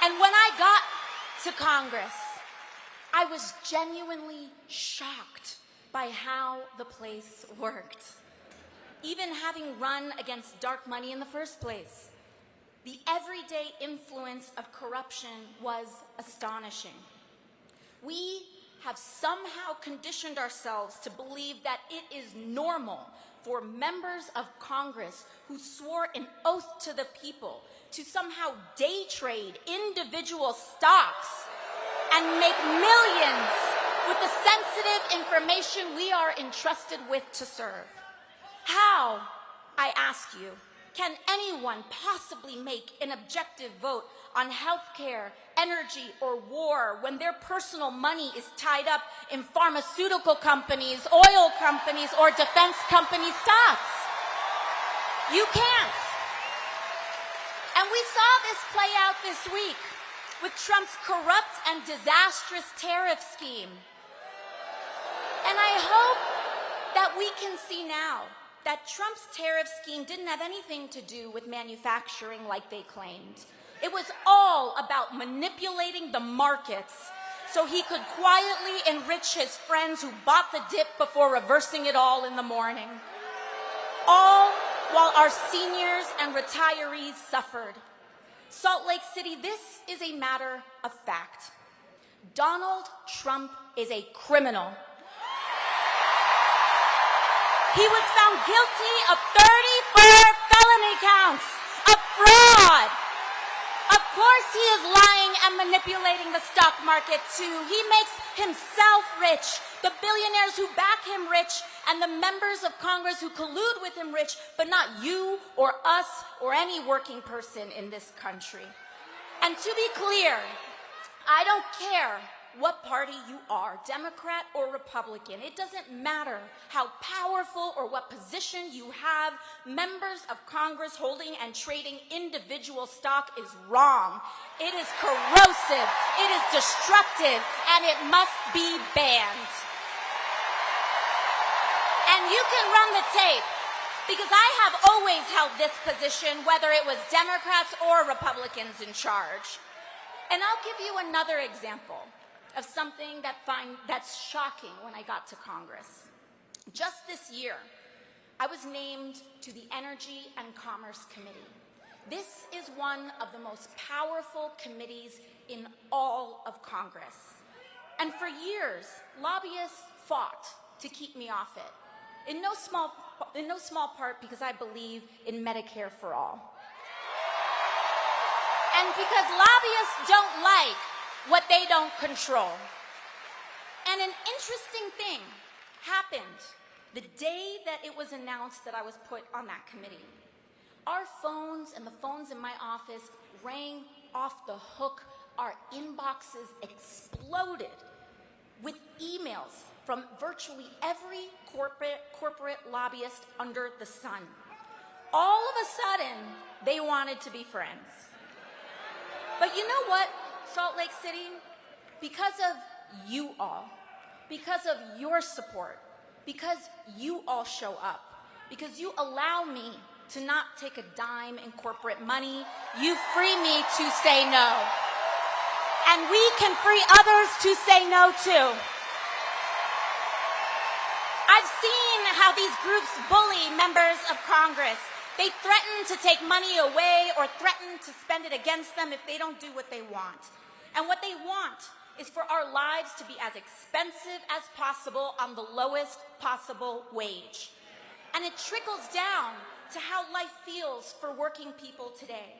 And when I got to Congress, I was genuinely shocked by how the place worked. Even having run against dark money in the first place, the everyday influence of corruption was astonishing. We have somehow conditioned ourselves to believe that it is normal for members of Congress who swore an oath to the people to somehow day trade individual stocks and make millions with the sensitive information we are entrusted with to serve. How, I ask you, can anyone possibly make an objective vote on healthcare, energy, or war when their personal money is tied up in pharmaceutical companies, oil companies, or defense company stocks? You can't. And we saw this play out this week with Trump's corrupt and disastrous tariff scheme. And I hope that we can see now that Trump's tariff scheme didn't have anything to do with manufacturing like they claimed. It was all about manipulating the markets so he could quietly enrich his friends who bought the dip before reversing it all in the morning. All while our seniors and retirees suffered. Salt Lake City, this is a matter of fact. Donald Trump is a criminal. He was found guilty of 34 felony counts of fraud. Of course he is lying and manipulating the stock market too. He makes himself rich, the billionaires who back him rich, and the members of Congress who collude with him rich, but not you or us or any working person in this country. And to be clear, I don't care what party you are, Democrat or Republican. It doesn't matter how powerful or what position you have. Members of Congress holding and trading individual stock is wrong. It is corrosive, it is destructive, and it must be banned. And you can run the tape, because I have always held this position, whether it was Democrats or Republicans in charge. And I'll give you another example of something that's shocking when I got to Congress. Just this year, I was named to the Energy and Commerce Committee. This is one of the most powerful committees in all of Congress. And for years, lobbyists fought to keep me off it, in no small part because I believe in Medicare for all. And because lobbyists don't like what they don't control. And an interesting thing happened the day that it was announced that I was put on that committee. Our phones and the phones in my office rang off the hook. Our inboxes exploded with emails from virtually every corporate lobbyist under the sun. All of a sudden, they wanted to be friends. But you know what, Salt Lake City? Because of you all, because of your support, because you all show up, because you allow me to not take a dime in corporate money, you free me to say no. And we can free others to say no too. I've seen how these groups bully members of Congress. They threaten to take money away or threaten to spend it against them if they don't do what they want. And what they want is for our lives to be as expensive as possible on the lowest possible wage. And it trickles down to how life feels for working people today.